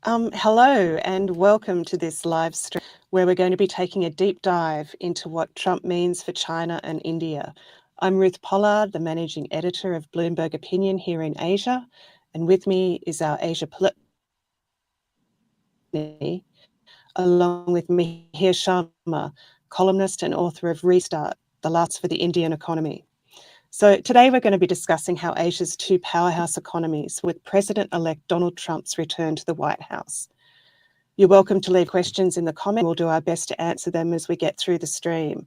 Hello and welcome to this live stream where we're going to be taking a deep dive into what Trump means for China and India. I'm Ruth Pollard, the managing editor of Bloomberg Opinion here in Asia, and with me is our Asia along with Mihir Sharma, columnist and author of Restart, The Last for the Indian Economy. So today we're going to be discussing how Asia's two powerhouse economies with President-elect Donald Trump's return to the White House. You're welcome to leave questions in the comments. We'll do our best to answer them as we get through the stream.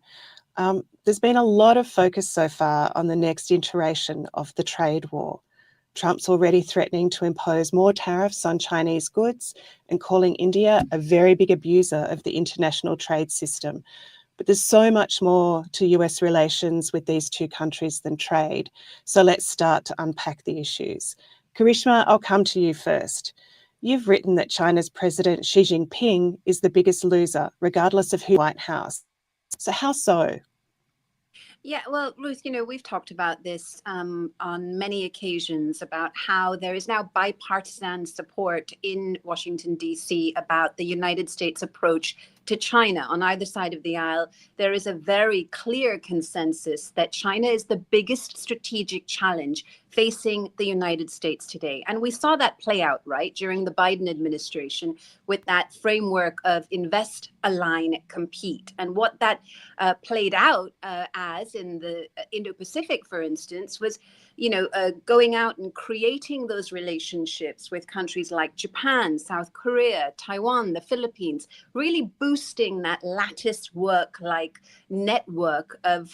There's been a lot of focus so far on the next iteration of the trade war. Trump's already threatening to impose more tariffs on Chinese goods and calling India a very big abuser of the international trade system. But there's so much more to US relations with these two countries than trade. So let's start to unpack the issues. Karishma, I'll come to you first. You've written that China's President Xi Jinping is the biggest loser, regardless of who's in the White House. So how so? Yeah, well, Ruth, we've talked about this on many occasions about how there is now bipartisan support in Washington, D.C. about the United States approach to China. On either side of the aisle, there is a very clear consensus that China is the biggest strategic challenge facing the United States today. And we saw that play out, right, during the Biden administration with that framework of invest, align, compete. And what that played out as in the Indo-Pacific, for instance, was going out and creating those relationships with countries like Japan, South Korea, Taiwan, the Philippines, really boosting that lattice work-like network of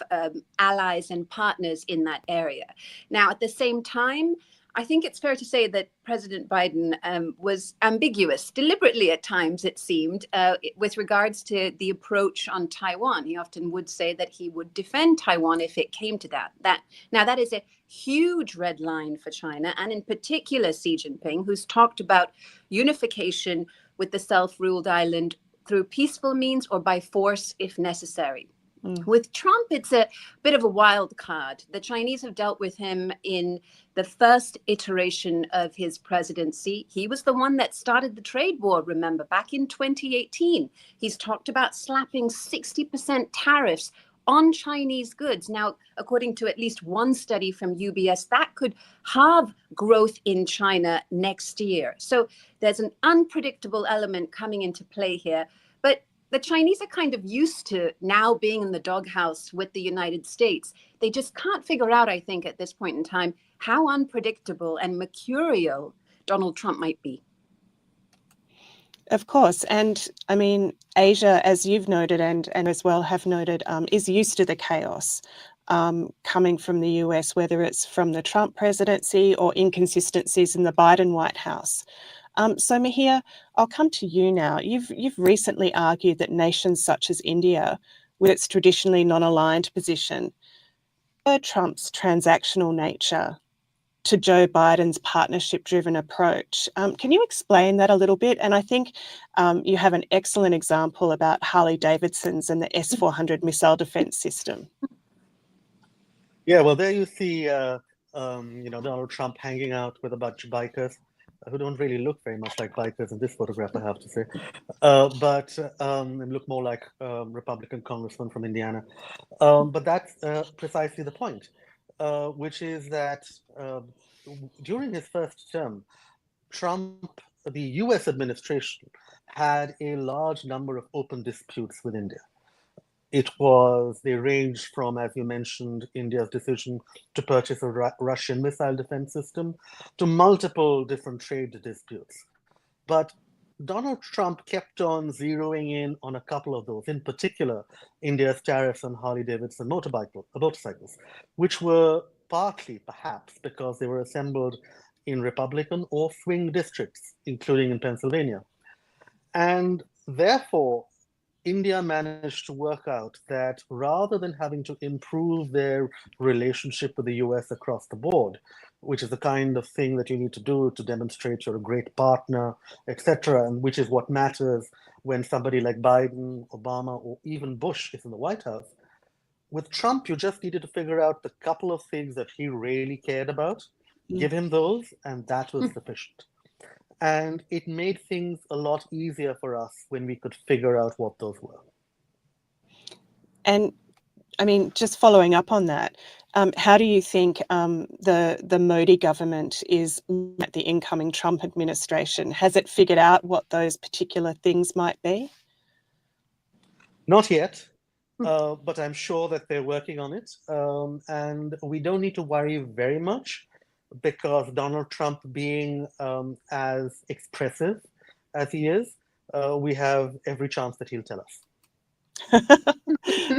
allies and partners in that area. Now, at the same time, I think it's fair to say that President Biden was ambiguous, deliberately at times, it seemed, with regards to the approach on Taiwan. He often would say that he would defend Taiwan if it came to that. Now, that is a huge red line for China, and in particular Xi Jinping, who's talked about unification with the self-ruled island through peaceful means or by force if necessary. With Trump, it's a bit of a wild card. The Chinese have dealt with him in the first iteration of his presidency. He was the one that started the trade war, remember, back in 2018. He's talked about slapping 60% tariffs on Chinese goods. Now, according to at least one study from UBS, that could halve growth in China next year. So there's an unpredictable element coming into play here. But the Chinese are kind of used to now being in the doghouse with the United States. They just can't figure out, I think, at this point in time, how unpredictable and mercurial Donald Trump might be. Of course. And I mean, Asia, as you've noted and as well have noted, is used to the chaos coming from the US, whether it's from the Trump presidency or inconsistencies in the Biden White House. So Mihir, I'll come to you now. You've recently argued that nations such as India, with its traditionally non-aligned position, Trump's transactional nature to Joe Biden's partnership-driven approach. Can you explain that a little bit? And I think you have an excellent example about Harley-Davidson's and the S-400 missile defense system. Yeah, well, there you see, Donald Trump hanging out with a bunch of bikers who don't really look very much like bikers in this photograph, I have to say, but look more like Republican congressman from Indiana. But that's precisely the point, which is that during his first term, the US administration had a large number of open disputes with India. They ranged from, as you mentioned, India's decision to purchase a Russian missile defense system to multiple different trade disputes. But Donald Trump kept on zeroing in on a couple of those, in particular, India's tariffs on Harley-Davidson motorcycles, which were partly, perhaps, because they were assembled in Republican or swing districts, including in Pennsylvania. And therefore, India managed to work out that rather than having to improve their relationship with the US across the board, which is the kind of thing that you need to do to demonstrate you're a great partner, etc., and which is what matters when somebody like Biden, Obama, or even Bush is in the White House, with Trump, you just needed to figure out the couple of things that he really cared about, give him those, and that was sufficient. And it made things a lot easier for us when we could figure out what those were. And I mean, just following up on that, how do you think the Modi government is at the incoming Trump administration? Has it figured out what those particular things might be? Not yet, but I'm sure that they're working on it. And we don't need to worry very much because Donald Trump being as expressive as he is, we have every chance that he'll tell us.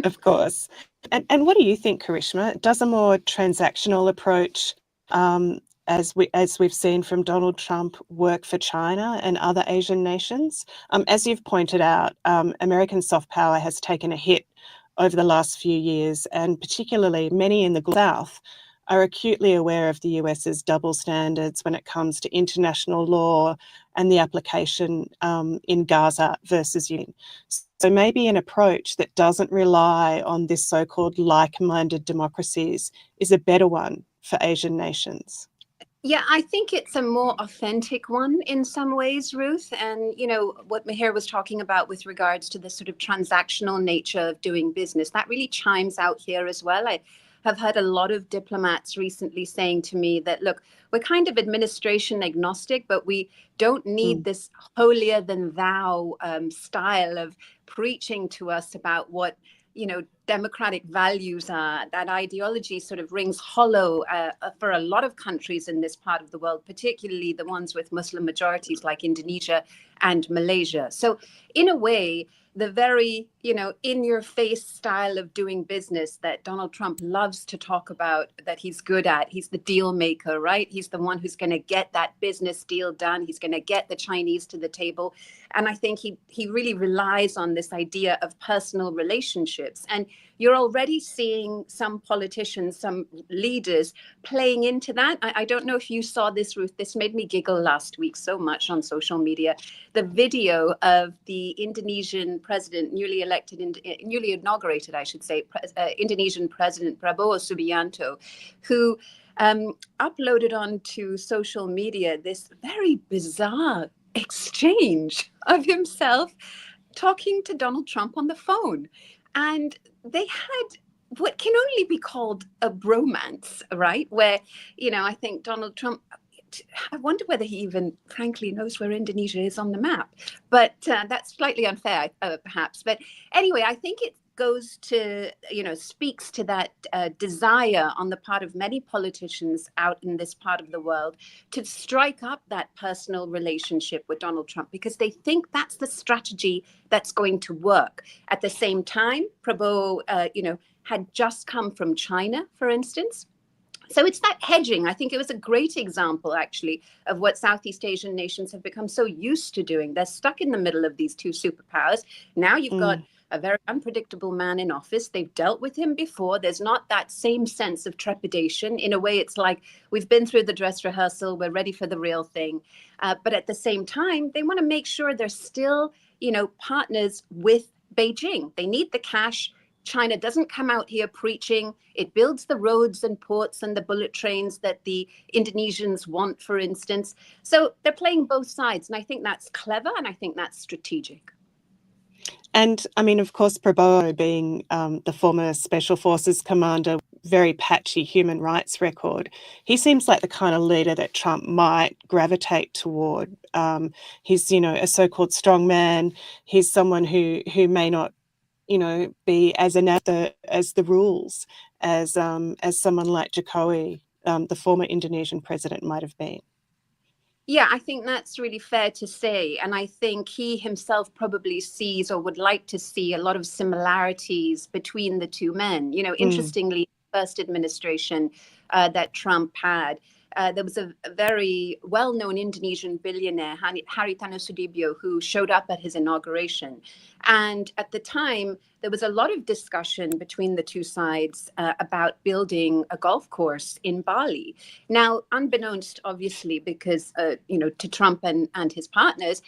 Of course. And what do you think, Karishma? Does a more transactional approach, as we've seen from Donald Trump, work for China and other Asian nations? As you've pointed out, American soft power has taken a hit over the last few years, and particularly many in the South are acutely aware of the US's double standards when it comes to international law and the application in Gaza versus Ukraine. So maybe an approach that doesn't rely on this so-called like-minded democracies is a better one for Asian nations. Yeah, I think it's a more authentic one in some ways, Ruth. And, you know, what Meher was talking about with regards to the sort of transactional nature of doing business, that really chimes out here as well. I have heard a lot of diplomats recently saying to me that, look, we're kind of administration agnostic, but we don't need this holier than thou style of preaching to us about what, you know, democratic values are. That ideology sort of rings hollow for a lot of countries in this part of the world, particularly the ones with Muslim majorities like Indonesia and Malaysia. So in a way, the very, you know, in your face style of doing business that Donald Trump loves to talk about, that he's good at. He's the deal maker, right? He's the one who's going to get that business deal done. He's going to get the Chinese to the table. And I think he really relies on this idea of personal relationships. And you're already seeing some politicians, some leaders playing into that. I don't know if you saw this, Ruth. This made me giggle last week so much on social media. The video of the Indonesian president, newly inaugurated, I should say, Indonesian President Prabowo Subianto, who uploaded onto social media this very bizarre exchange of himself talking to Donald Trump on the phone. And they had what can only be called a bromance, right? Where, you know, I think Donald Trump, I wonder whether he even frankly knows where Indonesia is on the map. But that's slightly unfair, perhaps. But anyway, I think it goes to, you know, speaks to that desire on the part of many politicians out in this part of the world to strike up that personal relationship with Donald Trump because they think that's the strategy that's going to work. At the same time, Prabowo, you know, had just come from China, for instance. So it's that hedging. I think it was a great example, actually, of what Southeast Asian nations have become so used to doing. They're stuck in the middle of these two superpowers. Now you've got a very unpredictable man in office. They've dealt with him before. There's not that same sense of trepidation. In a way, it's like we've been through the dress rehearsal. We're ready for the real thing. But at the same time, they want to make sure they're still, you know, partners with Beijing. They need the cash. China doesn't come out here preaching. It builds the roads and ports and the bullet trains that the Indonesians want, for instance. So they're playing both sides. And I think that's clever and I think that's strategic. And I mean, of course, Prabowo being the former Special Forces commander, very patchy human rights record, he seems like the kind of leader that Trump might gravitate toward. He's, you know, a so-called strong man. He's someone who may not, you know, be as inept as the rules as someone like Jokowi, the former Indonesian president, might have been. Yeah, I think that's really fair to say. And I think he himself probably sees or would like to see a lot of similarities between the two men. You know, interestingly, first administration that Trump had, there was a very well-known Indonesian billionaire, Haritano Sudibyo, who showed up at his inauguration. And at the time, there was a lot of discussion between the two sides about building a golf course in Bali. Now, unbeknownst, obviously, because, you know, to Trump and his partners,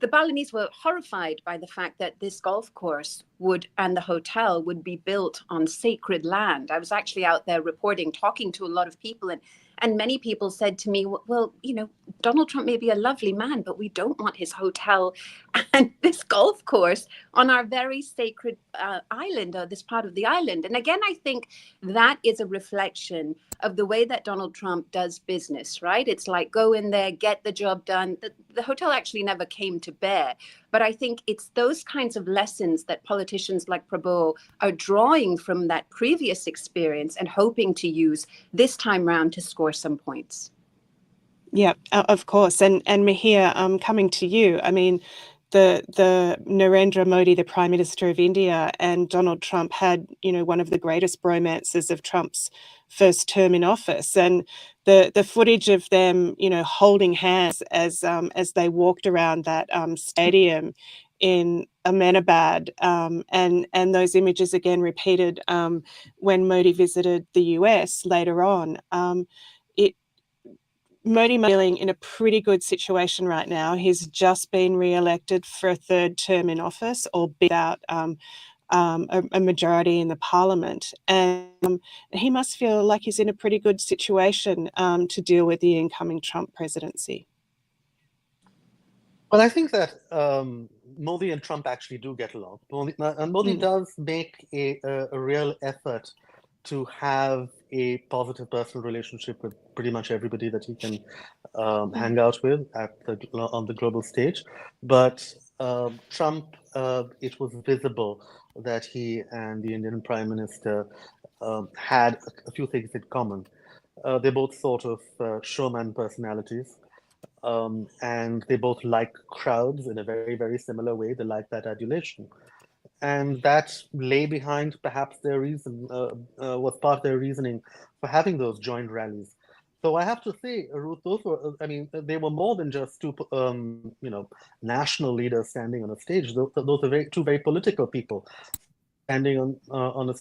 the Balinese were horrified by the fact that this golf course and the hotel would be built on sacred land. I was actually out there reporting, talking to a lot of people, And many people said to me, well, you know, Donald Trump may be a lovely man, but we don't want his hotel and this golf course on our very sacred island, or this part of the island. And again, I think that is a reflection of the way that Donald Trump does business, right? It's like, go in there, get the job done. The hotel actually never came to bear. But I think it's those kinds of lessons that politicians like Prabhu are drawing from that previous experience and hoping to use this time round to score some points. Yeah, of course. And Mihir, coming to you, I mean, the Narendra Modi, the Prime Minister of India, and Donald Trump had, you know, one of the greatest bromances of Trump's first term in office. And the footage of them, you know, holding hands as they walked around that stadium in Ahmedabad, and those images again repeated when Modi visited the US later on. Modi is feeling in a pretty good situation right now. He's just been re-elected for a third term in office, albeit without a majority in the parliament. And he must feel like he's in a pretty good situation to deal with the incoming Trump presidency. Well, I think that Modi and Trump actually do get along. Modi does make a real effort to have a positive personal relationship with pretty much everybody that he can hang out with on the global stage. But Trump, it was visible that he and the Indian Prime Minister had a few things in common. They're both sort of showman personalities. And they both like crowds in a very, very similar way. They like that adulation. And that lay behind perhaps their reason, was part of their reasoning for having those joint rallies. So I have to say, Ruth, those were, I mean, they were more than just two, you know, national leaders standing on a stage. Those are two very political people standing on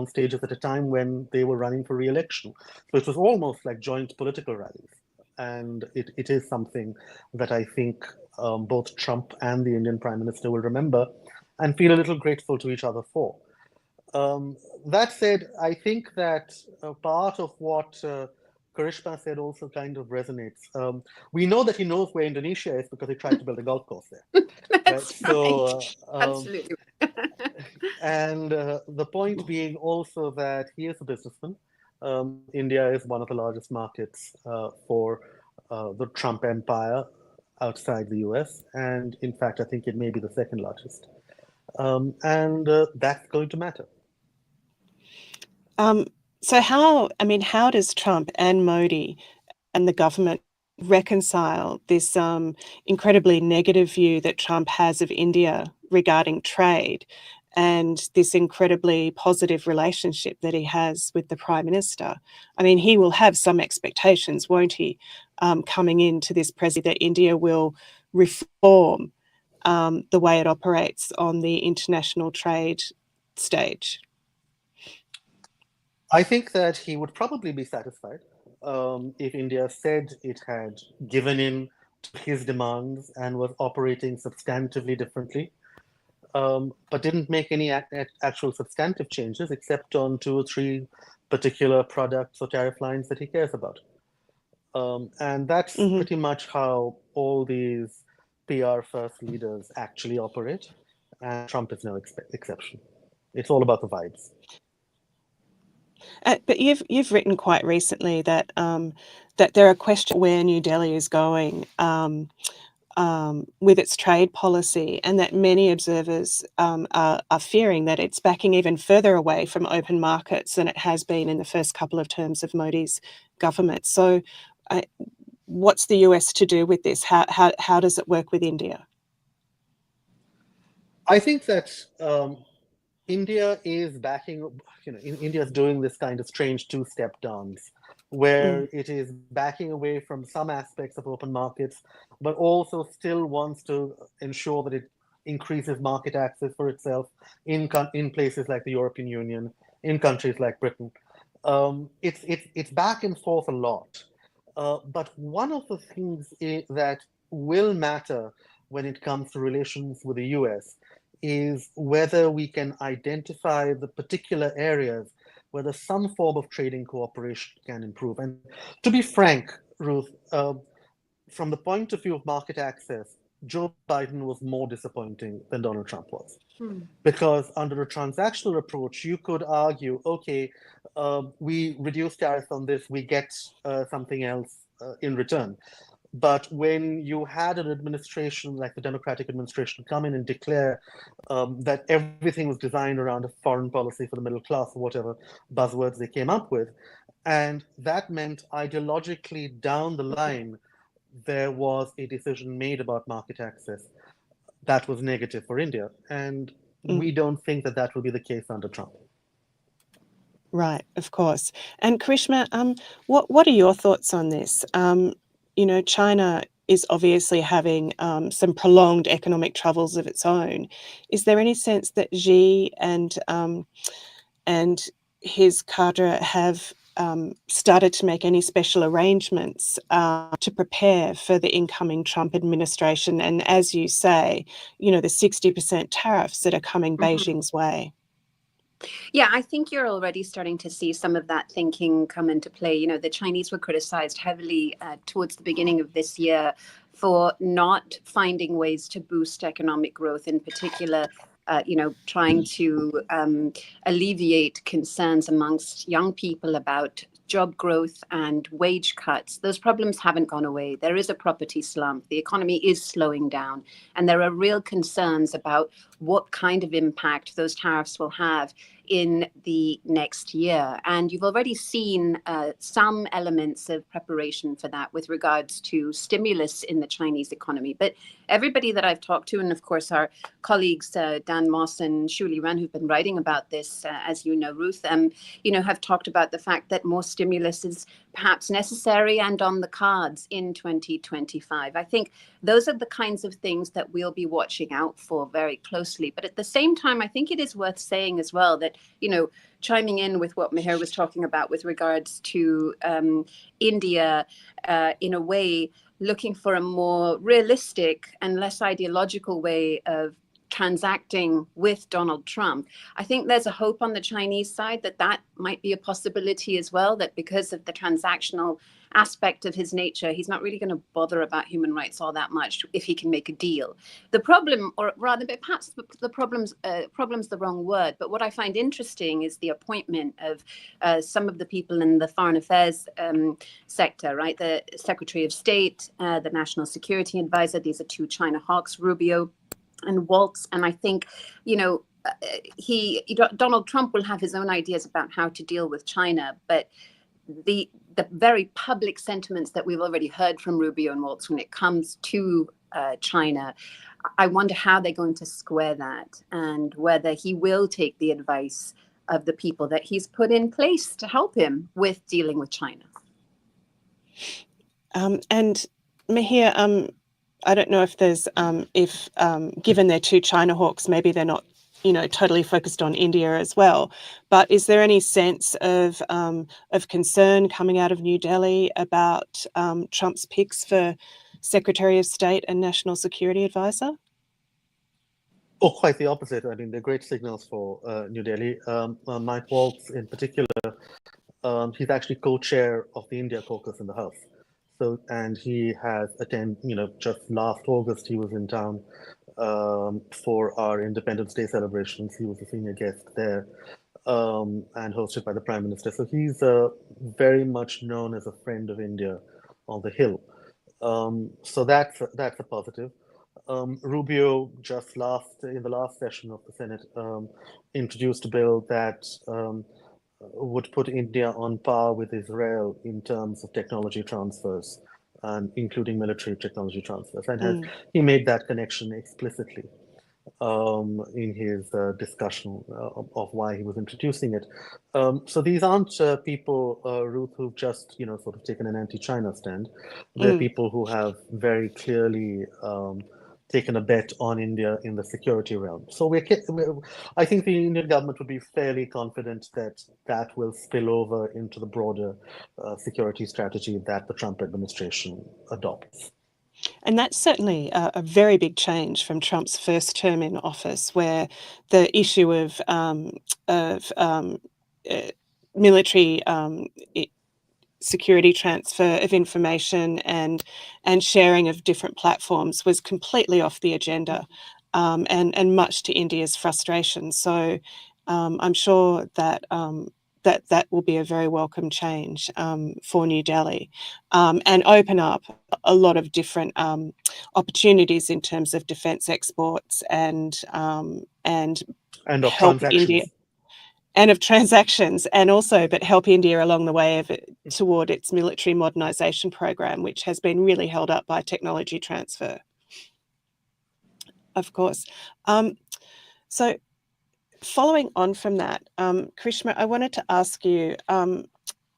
stages at a time when they were running for re-election. So it was almost like joint political rallies. And it is something that I think both Trump and the Indian Prime Minister will remember and feel a little grateful to each other for. That said, I think that part of what Karishma said also kind of resonates. We know that he knows where Indonesia is because he tried to build a golf course there. That's right. So, absolutely. and the point being also that he is a businessman. India is one of the largest markets for the Trump empire outside the US. And in fact, I think it may be the second largest. And that's going to matter. So how does Trump and Modi and the government reconcile this incredibly negative view that Trump has of India regarding trade and this incredibly positive relationship that he has with the Prime Minister? I mean, he will have some expectations, won't he, coming into this presidency, that India will reform the way it operates on the international trade stage? I think that he would probably be satisfied if India said it had given in to his demands and was operating substantively differently, but didn't make any actual substantive changes except on 2 or 3 particular products or tariff lines that he cares about. And that's pretty much how all these PR first leaders actually operate, and Trump is no exception. It's all about the vibes. But you've written quite recently that that there are questions where New Delhi is going with its trade policy, and that many observers are fearing that it's backing even further away from open markets than it has been in the first couple of terms of Modi's government. So, what's the US to do with this? How does it work with India? I think that India is backing, India is doing this kind of strange 2-step dance where it is backing away from some aspects of open markets, but also still wants to ensure that it increases market access for itself in places like the European Union, in countries like Britain. It's back and forth a lot. But one of the things that will matter when it comes to relations with the US is whether we can identify the particular areas whether some form of trading cooperation can improve. And to be frank, Ruth, from the point of view of market access, Joe Biden was more disappointing than Donald Trump was. Because under a transactional approach, you could argue, okay, we reduce tariffs on this, we get something else in return. But when you had an administration like the Democratic administration come in and declare that everything was designed around a foreign policy for the middle class, or whatever buzzwords they came up with, and that meant ideologically down the line, there was a decision made about market access that was negative for India. And we don't think that that will be the case under Trump. Right, of course. And Karishma, what are your thoughts on this? You know, China is obviously having some prolonged economic troubles of its own. Is there any sense that Xi and his cadre have started to make any special arrangements to prepare for the incoming Trump administration? And as you say, you know, the 60% tariffs that are coming Beijing's way. Yeah, I think you're already starting to see some of that thinking come into play. You know, the Chinese were criticized heavily towards the beginning of this year for not finding ways to boost economic growth, in particular, you know, trying to alleviate concerns amongst young people about job growth and wage cuts. Those problems haven't gone away. There is a property slump. The economy is slowing down. And there are real concerns about what kind of impact those tariffs will have in the next year. And you've already seen some elements of preparation for that with regards to stimulus in the Chinese economy. But everybody that I've talked to, and of course our colleagues Dan Moss and Shuli Ren, who've been writing about this, as you know, Ruth, you know, have talked about the fact that more stimulus is perhaps necessary and on the cards in 2025. I think those are the kinds of things that we'll be watching out for very closely. But at the same time, I think it is worth saying as well that, you know, chiming in with what Meher was talking about with regards to India, in a way, looking for a more realistic and less ideological way of transacting with Donald Trump. I think there's a hope on the Chinese side that that might be a possibility as well, that because of the transactional aspect of his nature, he's not really going to bother about human rights all that much if he can make a deal. The problem, or rather, perhaps the problem's the wrong word, but what I find interesting is the appointment of some of the people in the foreign affairs sector, right? The Secretary of State, the National Security Advisor, these are two China hawks, Rubio and Waltz. And I think, you know, Donald Trump will have his own ideas about how to deal with China, but the very public sentiments that we've already heard from Rubio and Waltz when it comes to China, I wonder how they're going to square that and whether he will take the advice of the people that he's put in place to help him with dealing with China. And Mahir, I don't know if there's, given they're two China hawks, maybe they're not, you know, totally focused on India as well. But is there any sense of concern coming out of New Delhi about Trump's picks for Secretary of State and National Security Advisor? Oh, quite the opposite. I mean, they're great signals for New Delhi. Mike Waltz, in particular, he's actually co-chair of the India caucus in the House. So, and he has attended, you know, just last August, he was in town for our Independence Day celebrations. He was a senior guest there and hosted by the Prime Minister. So he's very much known as a friend of India on the Hill. So that's a positive. Rubio just in the last session of the Senate introduced a bill that would put India on par with Israel in terms of technology transfers, and including military technology transfers. And he made that connection explicitly in his discussion of why he was introducing it. So these aren't people, Ruth, who've just, you know, sort of taken an anti-China stand. They're people who have very clearly taken a bet on India in the security realm. So I think the Indian government would be fairly confident that that will spill over into the broader security strategy that the Trump administration adopts. And that's certainly a very big change from Trump's first term in office, where the issue of military security transfer of information and sharing of different platforms was completely off the agenda, and much to India's frustration. So I'm sure that that will be a very welcome change for New Delhi, and open up a lot of different opportunities in terms of defence exports and of help transactions. India. And of transactions, and also, but help India along the way of it, toward its military modernisation program, which has been really held up by technology transfer, of course. So following on from that, Krishma, I wanted to ask you,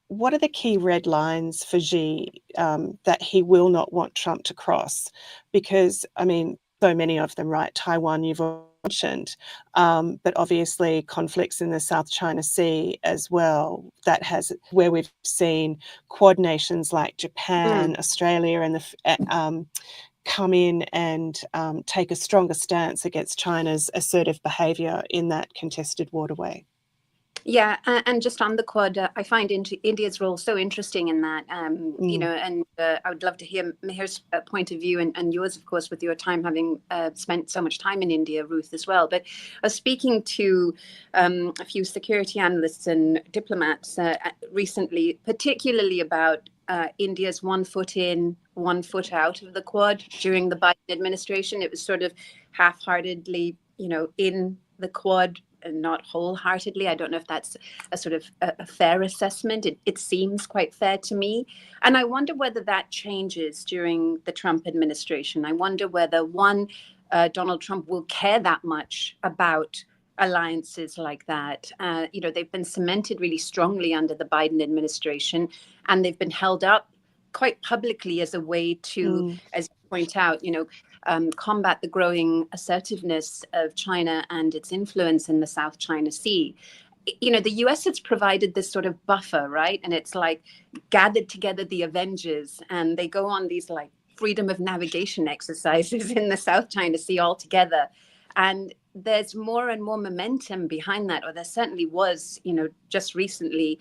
what are the key red lines for Xi that he will not want Trump to cross? Because, I mean, so many of them, right? Taiwan, you've mentioned, but obviously conflicts in the South China Sea as well. That has, where we've seen Quad nations like Japan, Australia, and the come in and take a stronger stance against China's assertive behaviour in that contested waterway. Yeah, and just on the Quad, I find India's role so interesting in that, you know, and I would love to hear Meher's point of view and yours, of course, with your time having spent so much time in India, Ruth, as well. But I was speaking to a few security analysts and diplomats recently, particularly about India's 1 foot in, 1 foot out of the Quad during the Biden administration. It was sort of half-heartedly, you know, in the Quad, and not wholeheartedly. I don't know if that's a sort of a fair assessment. It seems quite fair to me. And I wonder whether that changes during the Trump administration. I wonder whether, one, Donald Trump will care that much about alliances like that. You know, they've been cemented really strongly under the Biden administration, and they've been held up quite publicly as a way to, as you point out, you know, combat the growing assertiveness of China and its influence in the South China Sea. You know, the US has provided this sort of buffer, right? And it's like gathered together the Avengers, and they go on these like freedom of navigation exercises in the South China Sea all together. And there's more and more momentum behind that, or there certainly was, you know, just recently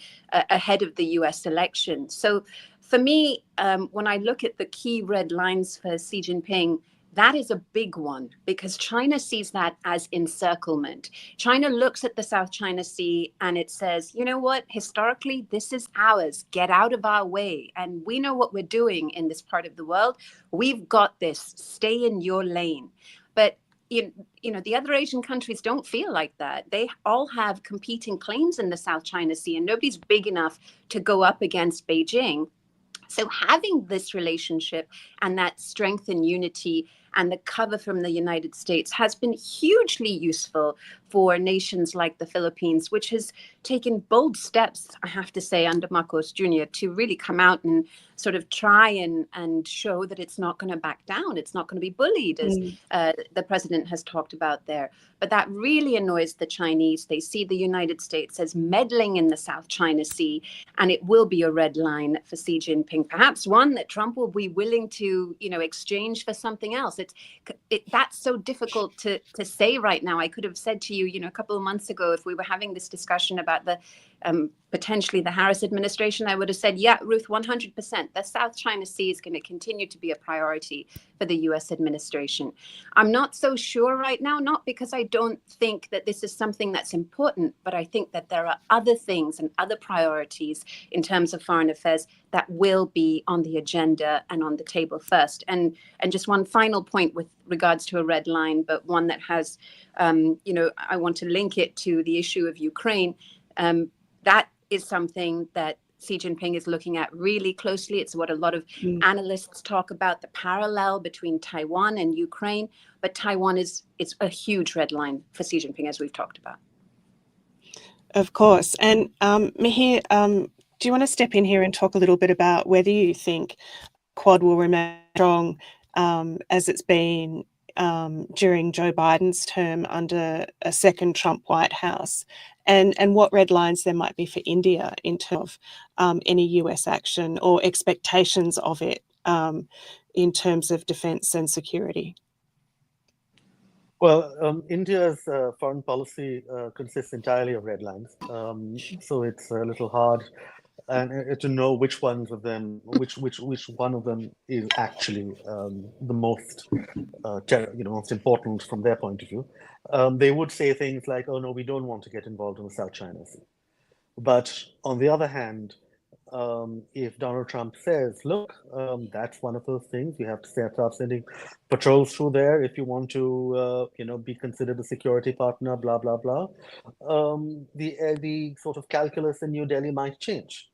ahead of the US election. So for me, when I look at the key red lines for Xi Jinping, that is a big one, because China sees that as encirclement. China looks at the South China Sea and it says, you know what, historically, this is ours. Get out of our way. And we know what we're doing in this part of the world. We've got this. Stay in your lane. But you know, the other Asian countries don't feel like that. They all have competing claims in the South China Sea, and nobody's big enough to go up against Beijing. So having this relationship and that strength and unity and the cover from the United States has been hugely useful for nations like the Philippines, which has taken bold steps, I have to say, under Marcos Jr. to really come out and sort of try and show that it's not going to back down. It's not going to be bullied, as the president has talked about there. But that really annoys the Chinese. They see the United States as meddling in the South China Sea, and it will be a red line for Xi Jinping, perhaps one that Trump will be willing to, you know, exchange for something else. That's so difficult to say right now. I could have said to you, you know, a couple of months ago, if we were having this discussion about the potentially the Harris administration, I would have said, yeah, Ruth, 100%. The South China Sea is going to continue to be a priority for the U.S. administration. I'm not so sure right now, not because I don't think that this is something that's important, but I think that there are other things and other priorities in terms of foreign affairs that will be on the agenda and on the table first. And just one final point with regards to a red line, but one that has, you know, I want to link it to the issue of Ukraine. That is something that Xi Jinping is looking at really closely. It's what a lot of analysts talk about, the parallel between Taiwan and Ukraine. But Taiwan it's a huge red line for Xi Jinping, as we've talked about. Of course. And Mihir, do you want to step in here and talk a little bit about whether you think Quad will remain strong as it's been during Joe Biden's term under a second Trump White House, and what red lines there might be for India in terms of any US action or expectations of it in terms of defence and security? Well, India's foreign policy consists entirely of red lines, so it's a little hard and to know which ones of them, which one of them is actually the most, most important from their point of view. They would say things like, "Oh no, we don't want to get involved in the South China Sea." But on the other hand, if Donald Trump says, look, that's one of those things, you have to start sending patrols through there if you want to, be considered a security partner, blah, blah, blah, the sort of calculus in New Delhi might change.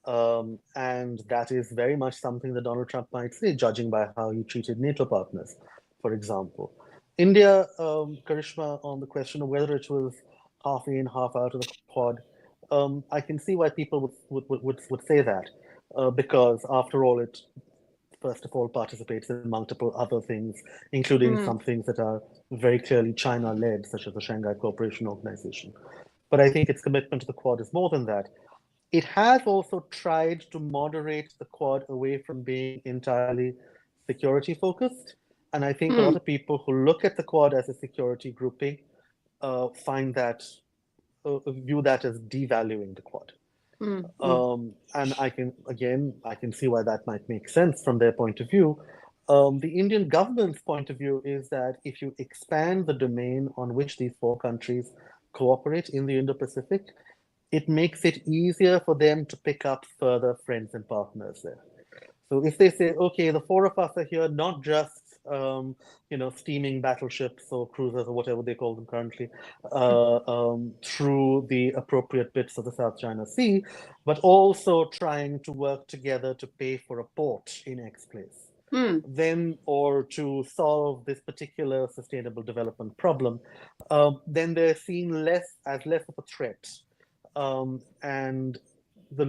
And that is very much something that Donald Trump might say, judging by how he treated NATO partners, for example. India, Karishma, on the question of whether it was half in, half out of the Quad, I can see why people would say that, because after all, it first of all participates in multiple other things, including some things that are very clearly China-led, such as the Shanghai Cooperation Organization. But I think its commitment to the Quad is more than that. It has also tried to moderate the Quad away from being entirely security focused. And I think a lot of people who look at the Quad as a security grouping find that, view that as devaluing the Quad. And I can see why that might make sense from their point of view. The Indian government's point of view is that if you expand the domain on which these four countries cooperate in the Indo-Pacific, it makes it easier for them to pick up further friends and partners there. So if they say, okay, the four of us are here, not just steaming battleships or cruisers or whatever they call them currently, through the appropriate bits of the South China Sea, but also trying to work together to pay for a port in X place. Then, or to solve this particular sustainable development problem, then they're seen less of a threat. And the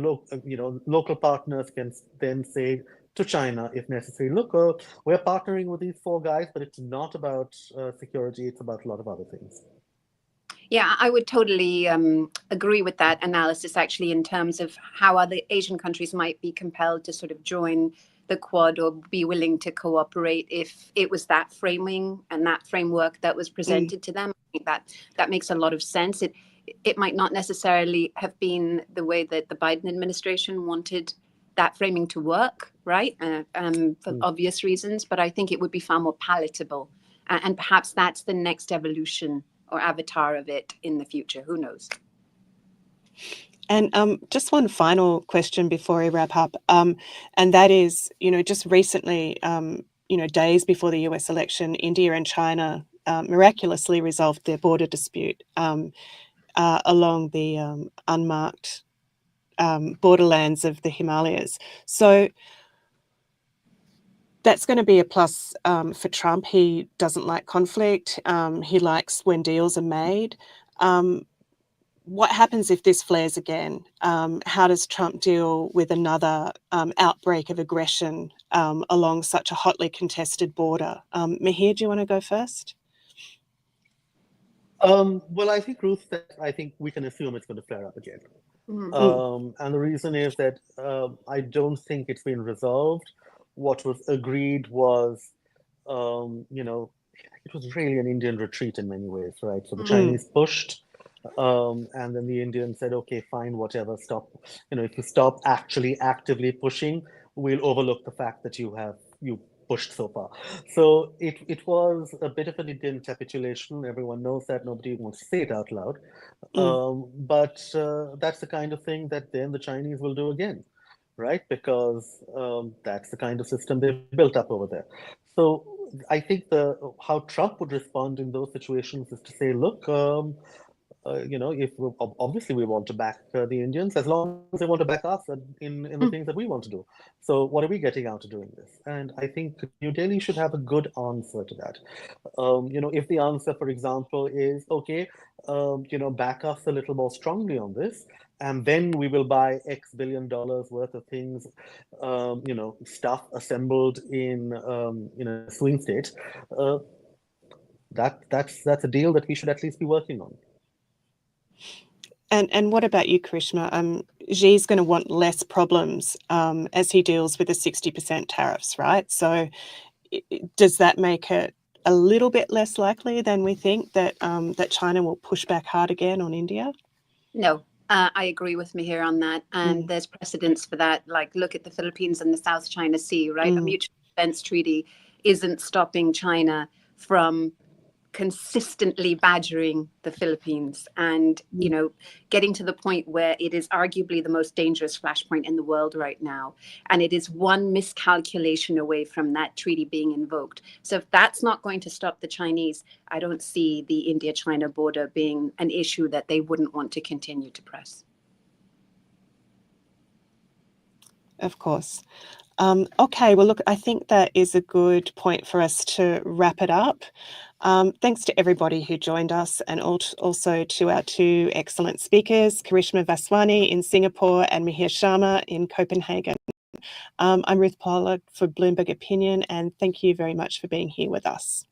local partners can then say to China, if necessary, look, we're partnering with these four guys, but it's not about security, it's about a lot of other things. Yeah, I would totally agree with that analysis, actually, in terms of how other Asian countries might be compelled to sort of join the Quad or be willing to cooperate if it was that framing and that framework that was presented to them. I think that makes a lot of sense. It might not necessarily have been the way that the Biden administration wanted that framing to work, right? For obvious reasons, but I think it would be far more palatable. And perhaps that's the next evolution or avatar of it in the future. Who knows? And just one final question before we wrap up, and that is, just recently, days before the US election, India and China miraculously resolved their border dispute along the unmarked borderlands of the Himalayas. So that's going to be a plus for Trump. He doesn't like conflict. He likes when deals are made. What happens if this flares again? How does Trump deal with another outbreak of aggression along such a hotly contested border? Mihir, do you want to go first? Well, I think, Ruth, that I think we can assume it's going to flare up again. And the reason is that I don't think it's been resolved. What was agreed was, it was really an Indian retreat in many ways, right? So the Chinese pushed, and then the Indians said, okay, fine, whatever, stop. If you stop actually actively pushing, we'll overlook the fact that you pushed so far. So it was a bit of an Indian capitulation. Everyone knows that. Nobody wants to say it out loud. But that's the kind of thing that then the Chinese will do again, right? Because that's the kind of system they've built up over there. So I think how Trump would respond in those situations is to say, look, if obviously we want to back the Indians, as long as they want to back us in the things that we want to do. So what are we getting out of doing this? And I think New Delhi should have a good answer to that. If the answer, for example, is, okay, back us a little more strongly on this, and then we will buy X billion dollars worth of things, stuff assembled in a swing state, that's a deal that we should at least be working on. And what about you, Karishma? Xi's going to want less problems as he deals with the 60% tariffs, right? So does that make it a little bit less likely than we think that that China will push back hard again on India? No, I agree with Mihir on that. And there's precedents for that. Like, look at the Philippines and the South China Sea, right? A mutual defense treaty isn't stopping China from consistently badgering the Philippines and, you know, getting to the point where it is arguably the most dangerous flashpoint in the world right now. And it is one miscalculation away from that treaty being invoked. So if that's not going to stop the Chinese, I don't see the India-China border being an issue that they wouldn't want to continue to press. Of course. Okay, well, look, I think that is a good point for us to wrap it up. Thanks to everybody who joined us, and also to our two excellent speakers, Karishma Vaswani in Singapore and Mihir Sharma in Copenhagen. I'm Ruth Pollard for Bloomberg Opinion, and thank you very much for being here with us.